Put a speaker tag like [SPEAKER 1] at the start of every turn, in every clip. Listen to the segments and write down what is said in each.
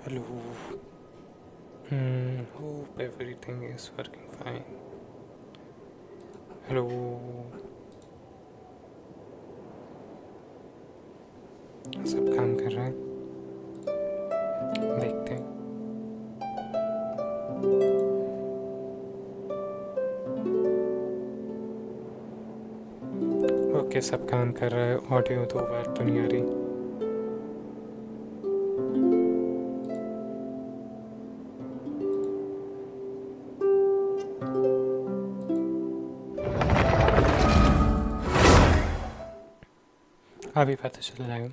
[SPEAKER 1] Hello. Hope everything is working fine. Hello. सब काम कर रहे हैं, देखते हैं. ओके, सब काम कर रहा है. ऑडियो तो बार तो नहीं आ रही. अभी पता चल जाएगा.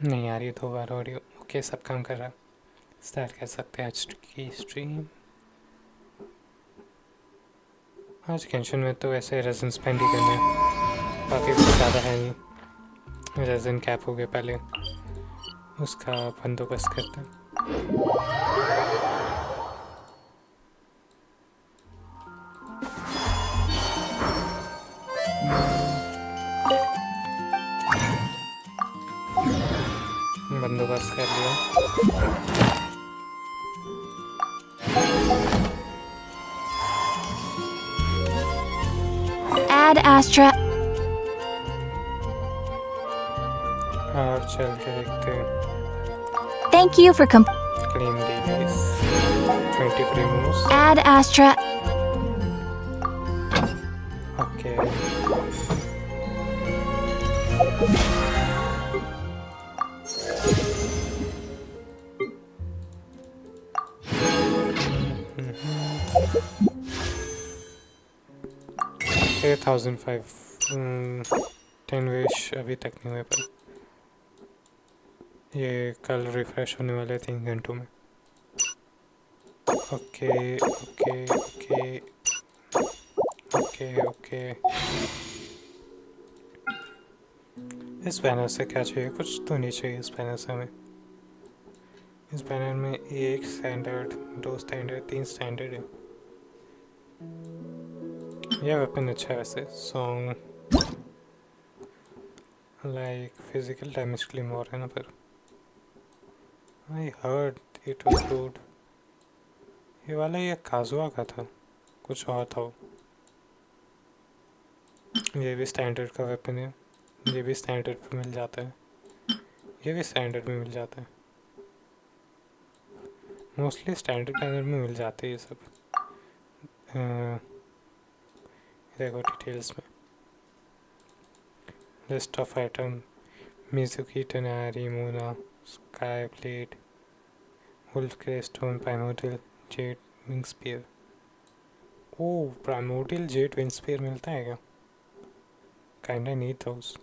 [SPEAKER 1] नहीं आ रही 2 बार ऑडियो. ओके, सब काम कर रहा है. स्टार्ट कर सकते हैं आज की स्ट्रीम. आज गेंशिन में तो वैसे रेजन स्पेंड ही करना है, बाकी कुछ ज़्यादा है नहीं. रेजन कैप हो गए पहले, उसका बंदोबस्त करते हैं. बंदोबस्त कर लिया.
[SPEAKER 2] Ad Astra.
[SPEAKER 1] और चल के देखते हैं.
[SPEAKER 2] Thank you for
[SPEAKER 1] clean DBs 23 moves.
[SPEAKER 2] Ad Astra.
[SPEAKER 1] Okay. ये 1005 10 विश अभी तक नहीं हुए, पर ये कल रिफ्रेश होने वाले 3 घंटों में. Okay okay okay okay okay. इस बैनर से क्या चाहिए? कुछ तो नहीं चाहिए इस बैनर से हमें. इस बैनर में 1 स्टैंडर्ड, 2 स्टैंडर्ड, 3 स्टैंडर्ड है. यह वेपन अच्छा है वैसे. सॉन्ग लाइक फिजिकल डैमेज के लिए मोर है ना, पर I heard it was good. ये वाला ये काजुआ का था, कुछ और था वो. ये भी स्टैंडर्ड का वेपन है. ये भी स्टैंडर्ड पे मिल जाता है. ये भी स्टैंडर्ड में मिल जाता है. मोस्टली स्टैंडर्ड बैनर में मिल जाते हैं ये सब. देखो डिटेल्स में. List of item: Mizuki Tanari, Mona, sky plate, wolf gravestone, primordial jade wing spear. Oh, primordial jade wing spear मिलता है क्या? Kinda need those.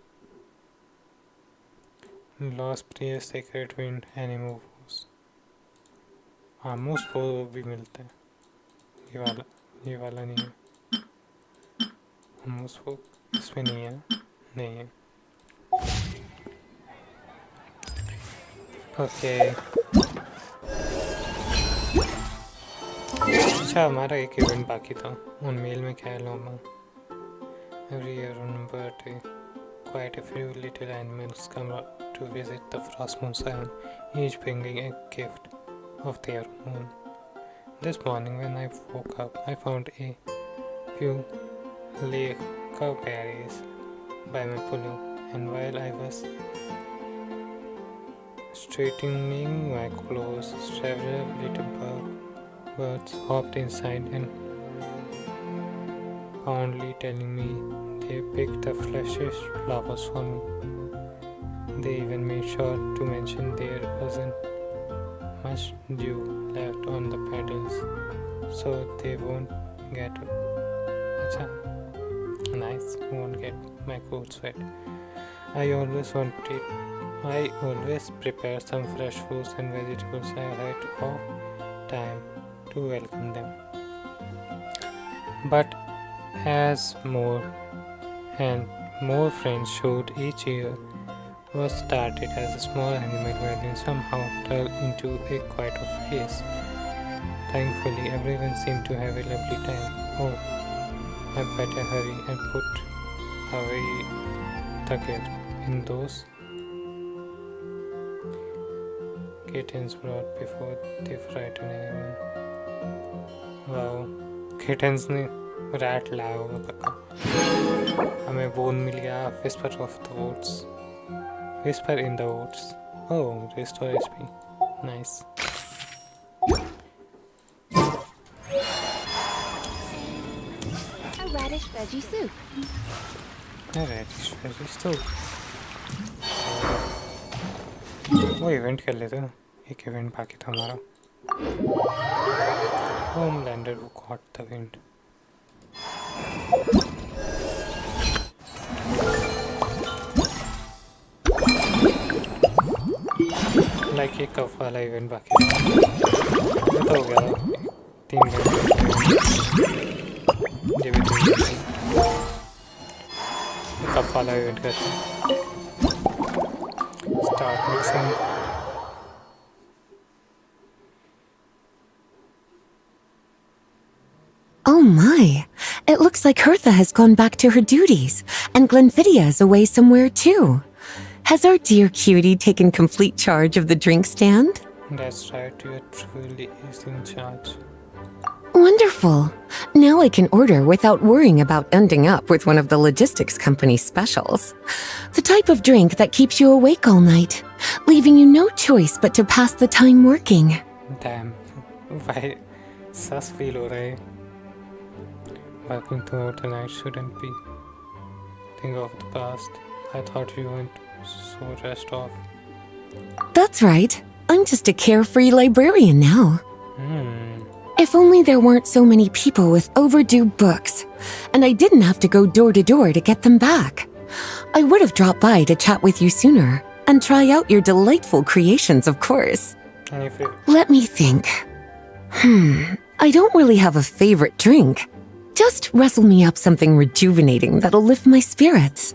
[SPEAKER 1] Lost prayer secret wind Anemo force. Amos वो भी मिलता है. ये वाला नहीं है. आमोस वो इसमें नहीं है. नहीं है. ओके. अच्छा, हमारा एक इवेंट बाकी था. उन मेल में क्या है लोमा. Every year on birthday, quite a few little animals come up to visit the frost moon scion, each bringing a gift of their own. This morning when I woke up, I found a few lacquer berries by my pillow, and while I was straightening my clothes, several little birds hopped inside and fondly telling me they picked the freshest flowers for me. They even made sure to mention there wasn't much dew left on the petals, so they won't get won't get my clothes wet. I always prepare some fresh fruits and vegetables ahead of time to welcome them. But as more and more friends showed each year, was started as a small animal garden somehow turned into a quiet of place. Thankfully, everyone seemed to have a lovely time. Oh, I better hurry and put away the gift in those kittens brought before they frighten anyone. Wow, kittens ने rat लाया होगा पक्का. हमें bone मिल गया. Whisper of the woods. Whisper in the woods. Oh, restore HP. Nice.
[SPEAKER 2] A radish veggie soup.
[SPEAKER 1] Radish veggie soup. वो event कर लेते हैं. एक इवेंट बाकी था हमारा. Homelander who caught the wind. Like एक कफ वाला इवेंट बाकी था. ये तो हो गया था. 3 घंटे ये भी 3 घंटे. कफ वाला इवेंट करते हैं. Start mixing.
[SPEAKER 3] Oh my, it looks like Hertha has gone back to her duties, and Glenfiddich is away somewhere too. Has our dear cutie taken complete charge of the drink stand?
[SPEAKER 1] That's right, you truly is in charge.
[SPEAKER 3] Wonderful. Now I can order without worrying about ending up with one of the logistics company's specials. The type of drink that keeps you awake all night, leaving you no choice but to pass the time working.
[SPEAKER 1] Damn, why sus feel हो रहा है. Working throughout the night shouldn't be. Think of the past. I thought you weren't so rest off.
[SPEAKER 3] That's right. I'm just a carefree librarian now. If only there weren't so many people with overdue books, and I didn't have to go door to door to get them back. I would have dropped by to chat with you sooner, and try out your delightful creations, of course.
[SPEAKER 1] And if it,
[SPEAKER 3] Let me think. I don't really have a favorite drink. Just wrestle me up something rejuvenating that'll lift my spirits.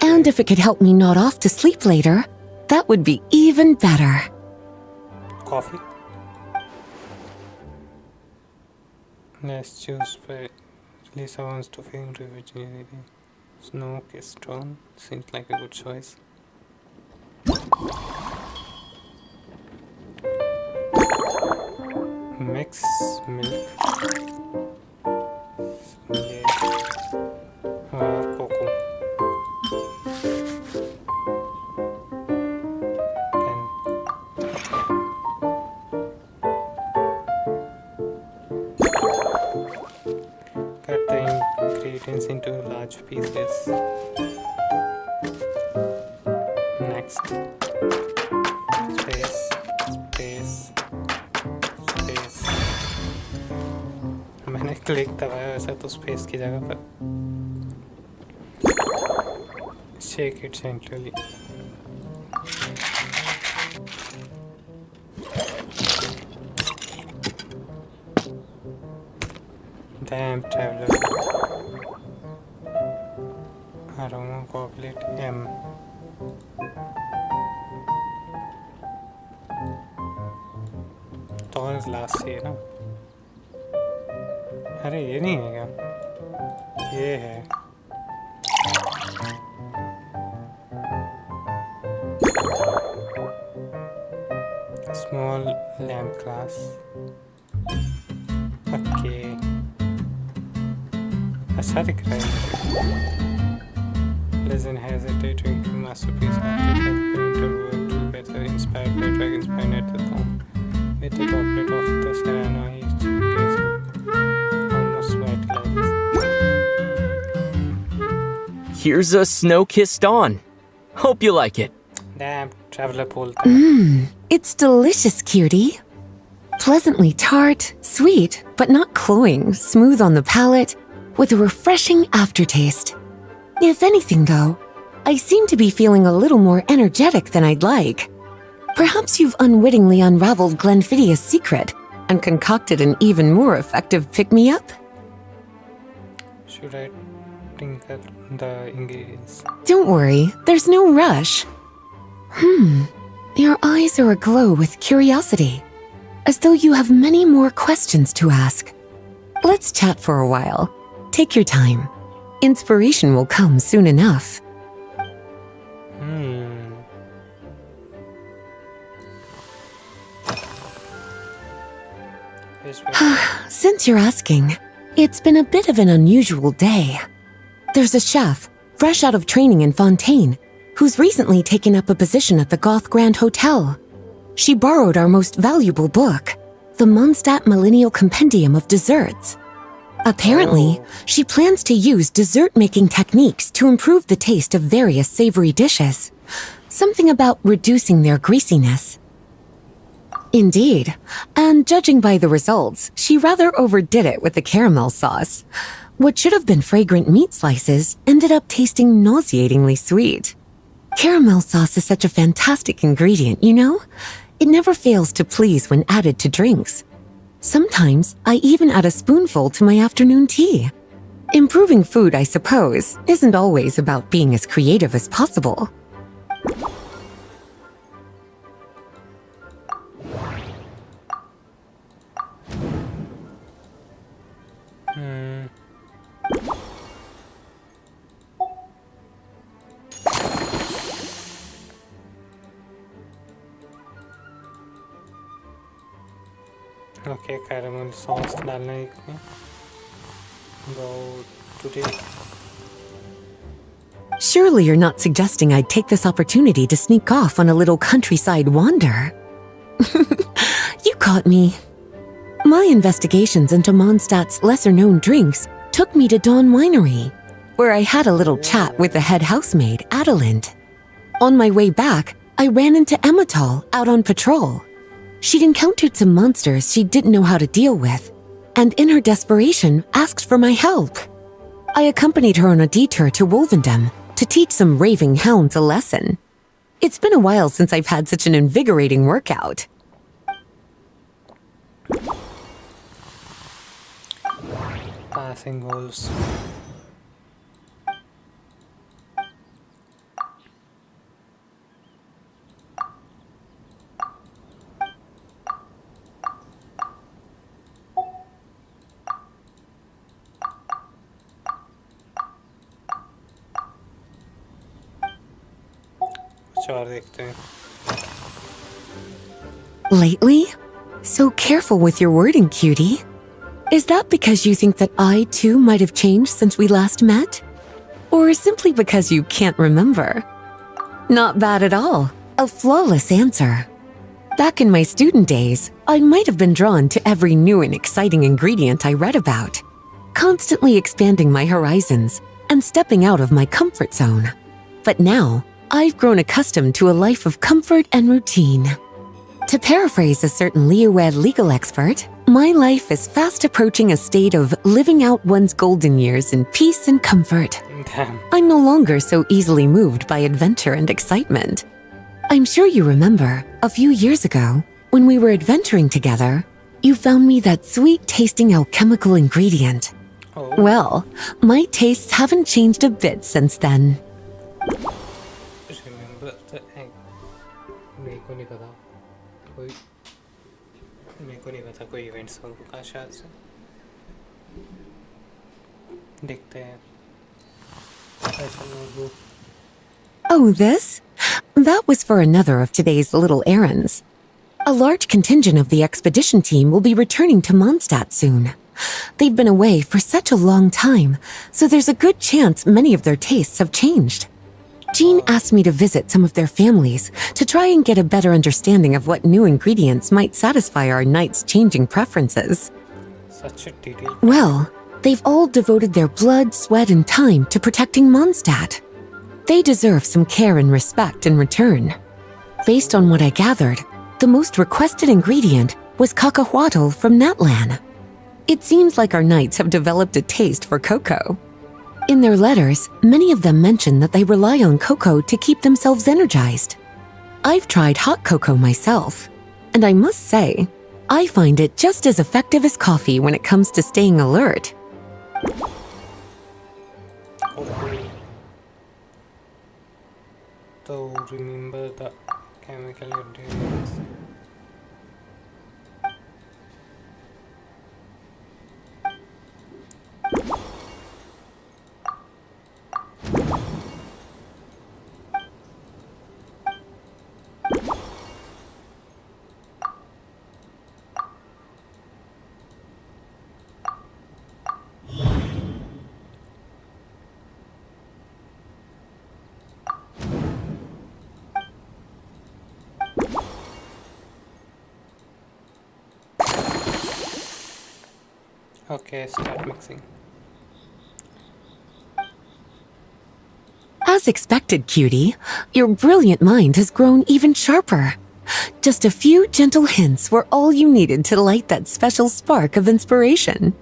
[SPEAKER 3] And if it could help me nod off to sleep later, that would be even better.
[SPEAKER 1] coffee. Let's choose by Lisa wants to feel rejuvenating. Snow is drawn. Seems like a good choice. Mix milk. और cocoa. Cut the ingredients into large pieces. Next. Space, space, space. मैंने click दबाया वैसा तो space की जगह पर. Shake it gently. Damn traveler. Aroma goblet M. Tall glass है ना. अरे ये नहीं है क्या? ये है. Small lamp glass. Okay. अच्छा दिख रहा है. Listen hesitate drinking masterpiece after painter work together inspired by dragons by net.com with the goblet of the Serena each engaging almost white lights.
[SPEAKER 4] Here's a snow-kissed dawn. Hope you like it.
[SPEAKER 1] Damn, traveler बोलता है.
[SPEAKER 3] It's delicious, cutie. Pleasantly tart, sweet, but not cloying, smooth on the palate, with a refreshing aftertaste. If anything, though, I seem to be feeling a little more energetic than I'd like. Perhaps you've unwittingly unraveled Glenfiddich's secret and concocted an even more effective pick-me-up?
[SPEAKER 1] Should I tinker the ingredients?
[SPEAKER 3] Don't worry, there's no rush. Your eyes are aglow with curiosity, as though you have many more questions to ask. Let's chat for a while. Take your time. Inspiration will come soon enough. Since you're asking, it's been a bit of an unusual day. There's a chef, fresh out of training in Fontaine, who's recently taken up a position at the Goth Grand Hotel. She borrowed our most valuable book, the Mondstadt Millennial Compendium of Desserts. Apparently, she plans to use dessert-making techniques to improve the taste of various savory dishes. Something about reducing their greasiness. Indeed, and judging by the results, she rather overdid it with the caramel sauce. What should have been fragrant meat slices ended up tasting nauseatingly sweet. Caramel sauce is such a fantastic ingredient, you know? It never fails to please when added to drinks. Sometimes I even add a spoonful to my afternoon tea. Improving food, I suppose, isn't always about being as creative as possible.
[SPEAKER 1] Okay, caramel sauce डालना है एक में. About today.
[SPEAKER 3] Surely you're not suggesting I'd take this opportunity to sneak off on a little countryside wander. You caught me. My investigations into Mondstadt's lesser-known drinks took me to Dawn Winery, where I had a little chat with the head housemaid, Adelind. On my way back, I ran into Emmetall out on patrol. She'd encountered some monsters she didn't know how to deal with, and in her desperation, asked for my help. I accompanied her on a detour to Wolvendom to teach some raving hounds a lesson. It's been a while since I've had such an invigorating workout.
[SPEAKER 1] Passing goals. और देखते हैं.
[SPEAKER 3] Lately? So careful with your wording, cutie. Is that because you think that I, too, might have changed since we last met? Or simply because you can't remember? Not bad at all. A flawless answer. Back in my student days, I might have been drawn to every new and exciting ingredient I read about, constantly expanding my horizons and stepping out of my comfort zone. But now, I've grown accustomed to a life of comfort and routine. To paraphrase a certain Leewed legal expert, my life is fast approaching a state of living out one's golden years in peace and comfort.
[SPEAKER 1] Damn.
[SPEAKER 3] I'm no longer so easily moved by adventure and excitement. I'm sure you remember, a few years ago, when we were adventuring together, you found me that sweet-tasting alchemical ingredient.
[SPEAKER 1] Oh.
[SPEAKER 3] Well, my tastes haven't changed a bit since then.
[SPEAKER 1] Remember the egg. मेरे को नहीं पता कोई events होगा शायद से. देखते हैं.
[SPEAKER 3] Oh, this? That was for another of today's little errands. A large contingent of the expedition team will be returning to Mondstadt soon. They've been away for such a long time, so there's a good chance many of their tastes have changed. Jean asked me to visit some of their families to try and get a better understanding of what new ingredients might satisfy our knights' changing preferences.
[SPEAKER 1] Such a detail.
[SPEAKER 3] Well, they've all devoted their blood, sweat, and time to protecting Mondstadt. They deserve some care and respect in return. Based on what I gathered, the most requested ingredient was cacahuatl from Natlan. It seems like our knights have developed a taste for cocoa. In their letters, many of them mention that they rely on cocoa to keep themselves energized. I've tried hot cocoa myself, and I must say, I find it just as effective as coffee when it comes to staying alert.
[SPEAKER 1] So remember the chemical ingredients. Okay, start mixing.
[SPEAKER 3] As expected, cutie, your brilliant mind has grown even sharper. Just a few gentle hints were all you needed to light that special spark of inspiration.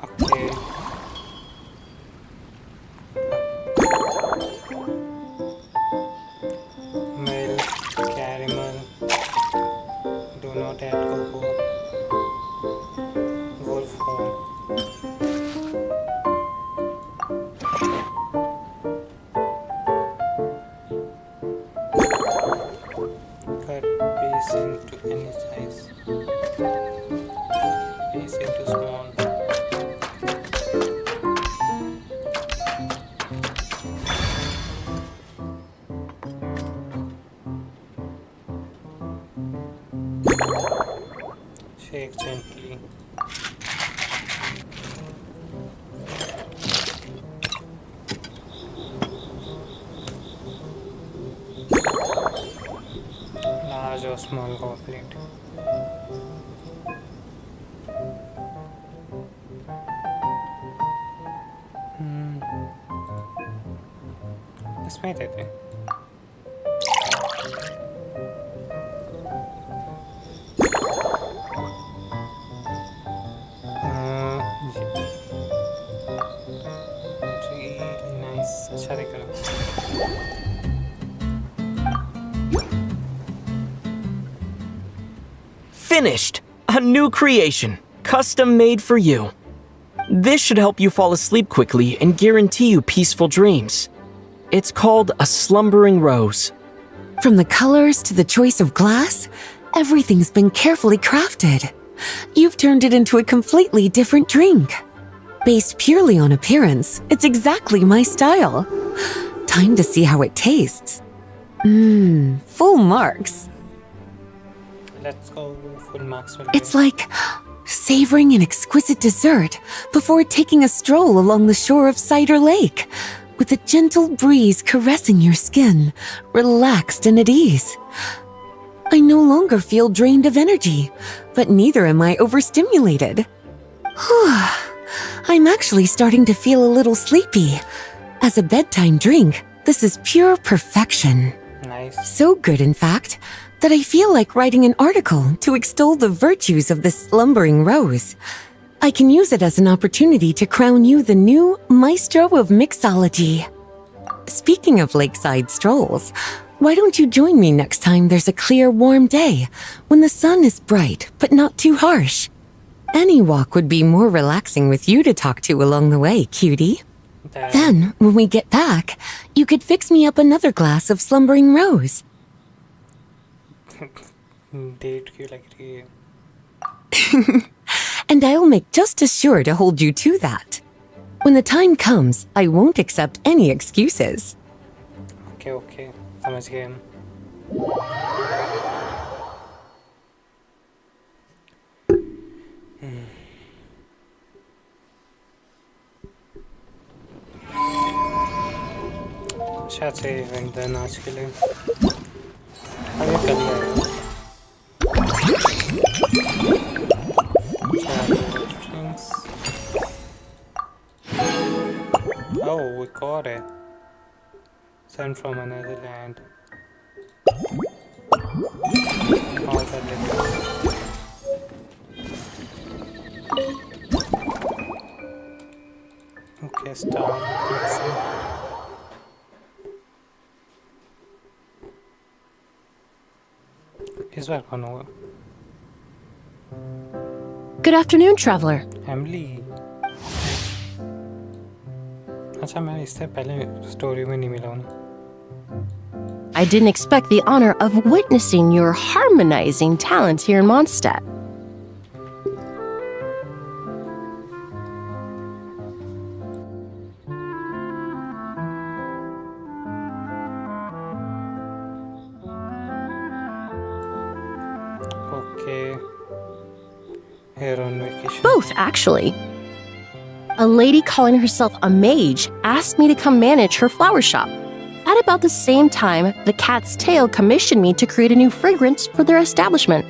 [SPEAKER 1] Okay. Milk, caramel. Do not add cocoa. Wolf horn. Cut piece into any size. Piece into small. Shake gently. Large or small goblet. इसमें देते हैं. Really nice. अच्छा दिख रहा है.
[SPEAKER 4] Finished! A new creation, custom made for you. This should help you fall asleep quickly and guarantee you peaceful dreams. It's called a slumbering rose.
[SPEAKER 3] From the colors to the choice of glass, everything's been carefully crafted. You've turned it into a completely different drink. Based purely on appearance, it's exactly my style. Time to see how it tastes. Full marks.
[SPEAKER 1] Let's go full marks.
[SPEAKER 3] It's like savoring an exquisite dessert before taking a stroll along the shore of Cider Lake, with a gentle breeze caressing your skin, relaxed and at ease. I no longer feel drained of energy, but neither am I overstimulated. I'm actually starting to feel a little sleepy. As a bedtime drink, this is pure perfection.
[SPEAKER 1] Nice.
[SPEAKER 3] So good, in fact, that I feel like writing an article to extol the virtues of this slumbering rose. I can use it as an opportunity to crown you the new maestro of mixology. Speaking of lakeside strolls, why don't you join me next time there's a clear, warm day, when the sun is bright but not too harsh? Any walk would be more relaxing with you to talk to along the way, cutie. Then, when we get back, you could fix me up another glass of slumbering rose.
[SPEAKER 1] Date क्यों लग रही है?
[SPEAKER 3] And I'll make just as sure to hold you to that. When the time comes, I won't accept any excuses.
[SPEAKER 1] Okay, okay. समझ गए हम. शायद से event then आज के लिए. अरे कर लिया है. Oh, we got it. Sent from another land. All the little. Okay, start mixing. इस बार कौन होगा?
[SPEAKER 5] Good afternoon, traveler.
[SPEAKER 1] एमली. अच्छा मैं इससे पहले स्टोरी में नहीं मिला हूँ.
[SPEAKER 5] I didn't expect the honor of witnessing your harmonizing talents here in Mondstadt.
[SPEAKER 1] Okay. Here on vacation.
[SPEAKER 5] Both, actually. A lady calling herself a mage asked me to come manage her flower shop. At about the same time, the Cat's Tail commissioned me to create a new fragrance for their establishment.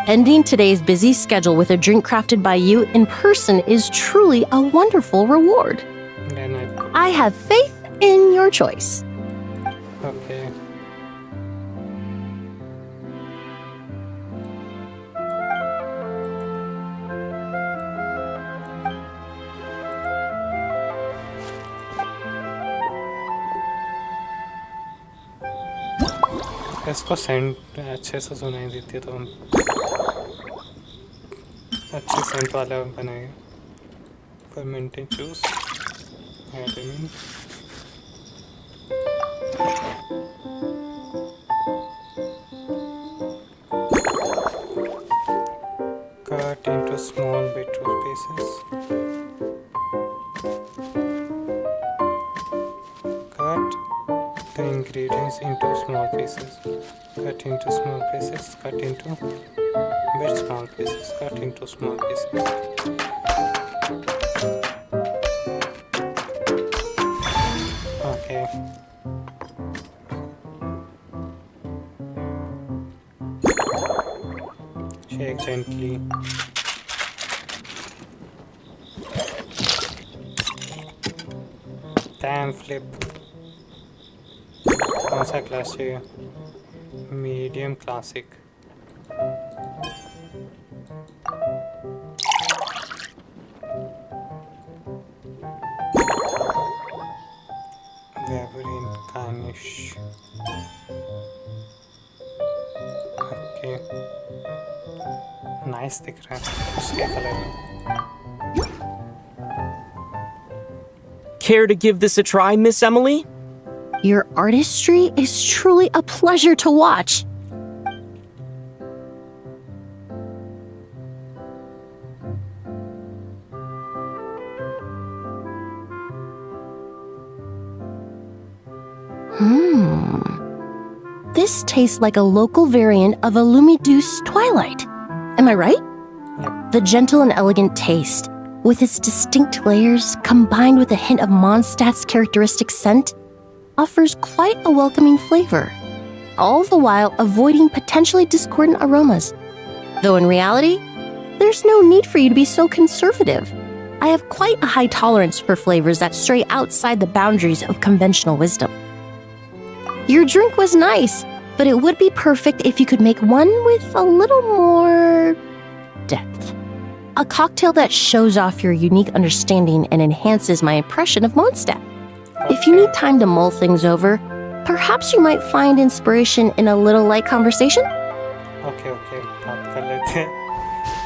[SPEAKER 5] Ending today's busy schedule with a drink crafted by you in person is truly a wonderful reward.
[SPEAKER 1] Then
[SPEAKER 5] I have faith in your choice.
[SPEAKER 1] okay. इसको Saint अच्छे से सुनाई देती है तो हम अच्छे Saint वाला बनाएंगे fermented juice admin cut into small beetroot pieces cut the ingredients into small pieces cut into small pieces cut into bit small pieces cut into small pieces okay shake gently damn flip कौन सा class चाहिए medium classic Labyrinth garnish okay nice दिख रहा है उसके colour में
[SPEAKER 4] Care to give this a try, Miss Emily?
[SPEAKER 5] Your artistry is truly a pleasure to watch. This tastes like a local variant of a Lumiduce Twilight. Am I right?
[SPEAKER 1] Yep.
[SPEAKER 5] The gentle and elegant taste, with its distinct layers combined with a hint of Mondstadt's characteristic scent, offers quite a welcoming flavor, all the while avoiding potentially discordant aromas. Though in reality, there's no need for you to be so conservative. I have quite a high tolerance for flavors that stray outside the boundaries of conventional wisdom. Your drink was nice, but it would be perfect if you could make one with a little more depth. A cocktail that shows off your unique understanding and enhances my impression of Mondstadt. If you need time to mull things over, perhaps you might find inspiration in a little light conversation?
[SPEAKER 1] Okay बात कर लेते हैं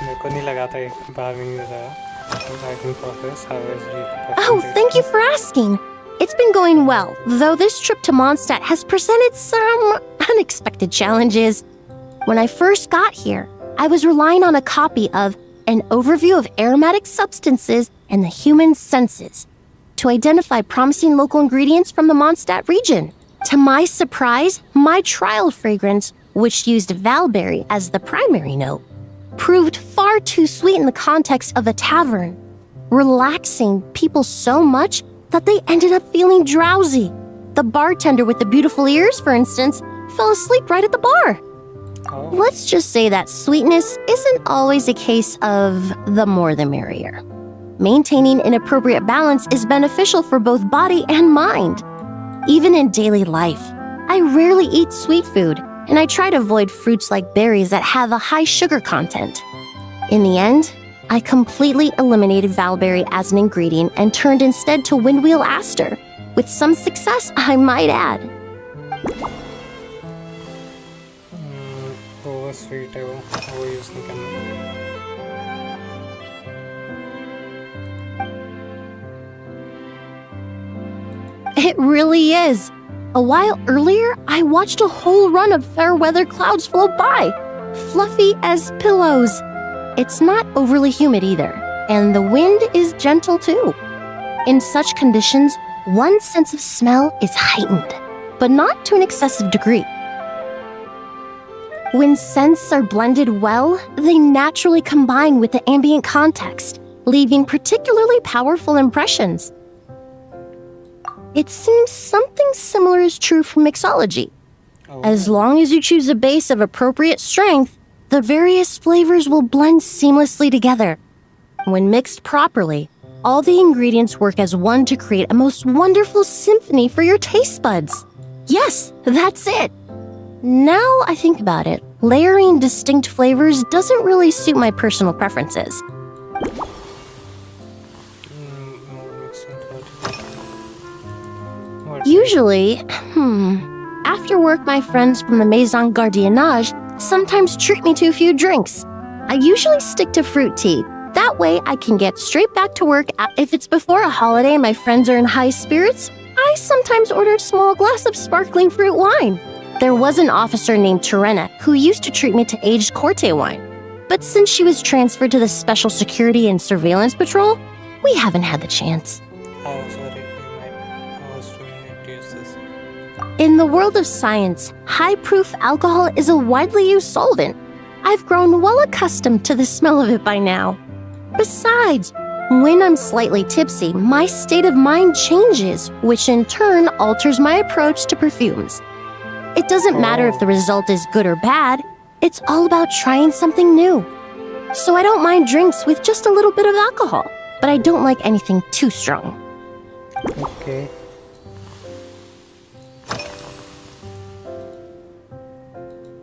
[SPEAKER 1] मेरे को नहीं लगा था एक बार भी नहीं लगा writing process how is it
[SPEAKER 5] Oh, thank you for asking. It's been going well, though this trip to Mondstadt has presented some unexpected challenges. When I first got here, I was relying on a copy of An Overview of Aromatic Substances and the Human Senses to identify promising local ingredients from the Mondstadt region. To my surprise, my trial fragrance, which used valberry as the primary note, proved far too sweet in the context of a tavern, relaxing people so much that they ended up feeling drowsy. The bartender with the beautiful ears, for instance, fell asleep right at the bar.
[SPEAKER 1] Oh.
[SPEAKER 5] Let's just say that sweetness isn't always a case of the more the merrier. Maintaining an appropriate balance is beneficial for both body and mind. Even in daily life, I rarely eat sweet food, and I try to avoid fruits like berries that have a high sugar content. In the end, I completely eliminated valberry as an ingredient and turned instead to windwheel aster, with some success, I might add.
[SPEAKER 1] वो sweet है वो use नहीं करना
[SPEAKER 5] It really is. A while earlier, I watched a whole run of fair weather clouds float by, fluffy as pillows. It's not overly humid either, and the wind is gentle too. In such conditions, one's sense of smell is heightened, but not to an excessive degree. When scents are blended well, they naturally combine with the ambient context, leaving particularly powerful impressions. It seems something similar is true for mixology. As long as you choose a base of appropriate strength, The various flavors will blend seamlessly together. When mixed properly, all the ingredients work as one to create a most wonderful symphony for your taste buds. Yes, that's it. Now I think about it, layering distinct flavors doesn't really suit my personal preferences.
[SPEAKER 1] More mixing What's
[SPEAKER 5] Usually, after work, my friends from the Maison Gardiennage sometimes treat me to a few drinks. I usually stick to fruit tea. That way, I can get straight back to work. If it's before a holiday and my friends are in high spirits, I sometimes order a small glass of sparkling fruit wine. There was an officer named Terena who used to treat me to aged Corte wine. But since she was transferred to the Special Security and Surveillance Patrol, we haven't had the chance.
[SPEAKER 1] How sorry, how was to introduce this?
[SPEAKER 5] In the world of science, high-proof alcohol is a widely used solvent. I've grown well accustomed to the smell of it by now. Besides, when I'm slightly tipsy, my state of mind changes, which in turn alters my approach to perfumes. It doesn't matter if the result is good or bad, it's all about trying something new. So I don't mind drinks with just a little bit of alcohol, but I don't like anything too strong.
[SPEAKER 1] Okay.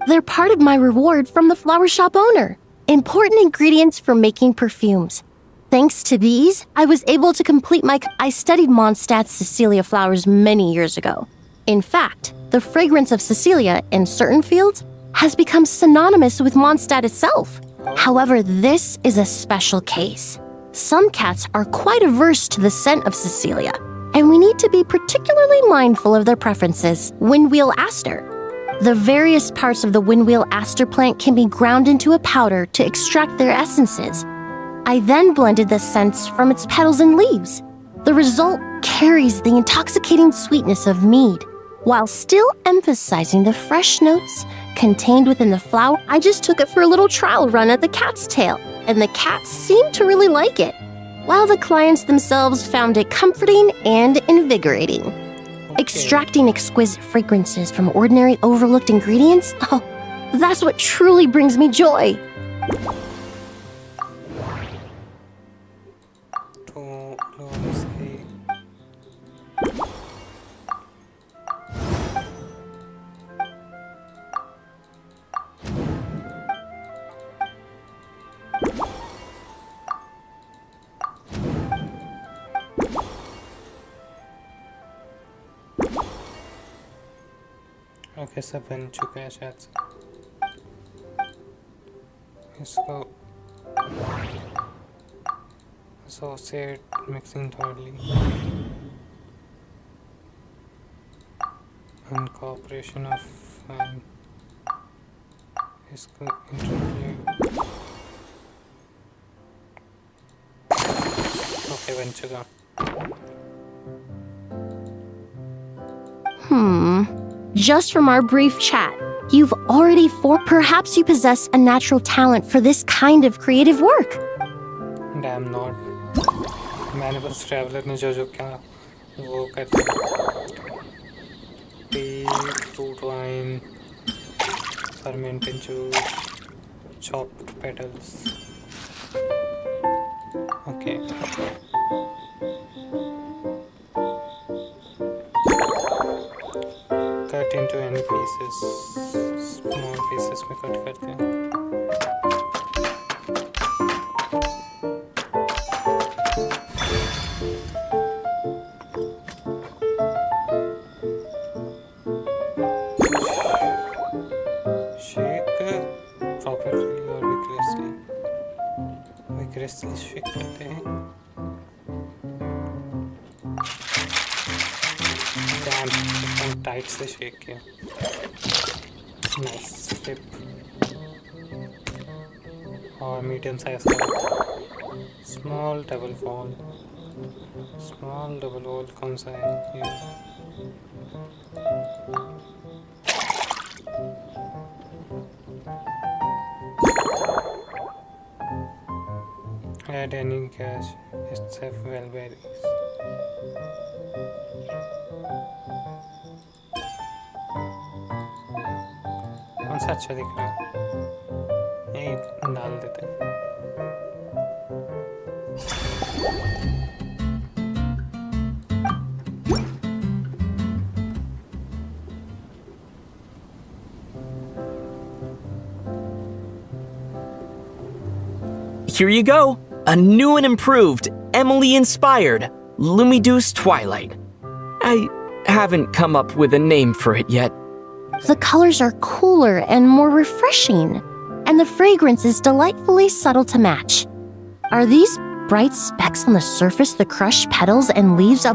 [SPEAKER 5] They're part of my reward from the flower shop owner. Important ingredients for making perfumes. Thanks to these, I was able to complete I studied Mondstadt's Cecilia flowers many years ago. In fact, the fragrance of Cecilia in certain fields has become synonymous with Mondstadt itself. However, this is a special case. Some cats are quite averse to the scent of Cecilia, and we need to be particularly mindful of their preferences. Windwheel aster. The various parts of the windwheel aster plant can be ground into a powder to extract their essences. I then blended the scents from its petals and leaves. The result carries the intoxicating sweetness of mead, while still emphasizing the fresh notes contained within the flower. I just took it for a little trial run at the cat's tail, and the cats seemed to really like it, while the clients themselves found it comforting and invigorating. Extracting exquisite fragrances from ordinary overlooked ingredients? Oh, that's what truly brings me joy.
[SPEAKER 1] To Lowski. Okay सब बन चुका है शायद से इसको associate mixing thirdly incorporation of इसको interlude okay बन चुका
[SPEAKER 5] Just from our brief chat, you've already perhaps you possess a natural talent for this kind of creative work.
[SPEAKER 1] Damn not. मैंने बस ट्रैवलर ने जो क्या वो करते T fruit wine fermented juice chopped petals okay cut into any pieces small pieces में cut करते हैं क्रिस्टल शेक करते हैं एकदम टाइट से शेक किया नाइस फ्लिप और मीडियम साइज का स्मॉल डबल वॉल कौन सा है ये add any gas except wellberries कौन सा अच्छा दिख रहा है में ही डाल देते हैं।
[SPEAKER 4] Here you go. A new and improved, Emily-inspired Lumideus Twilight. I haven't come up with a name for it yet.
[SPEAKER 5] The colors are cooler and more refreshing, and the fragrance is delightfully subtle to match. Are these bright specks on the surface the crushed petals and leaves of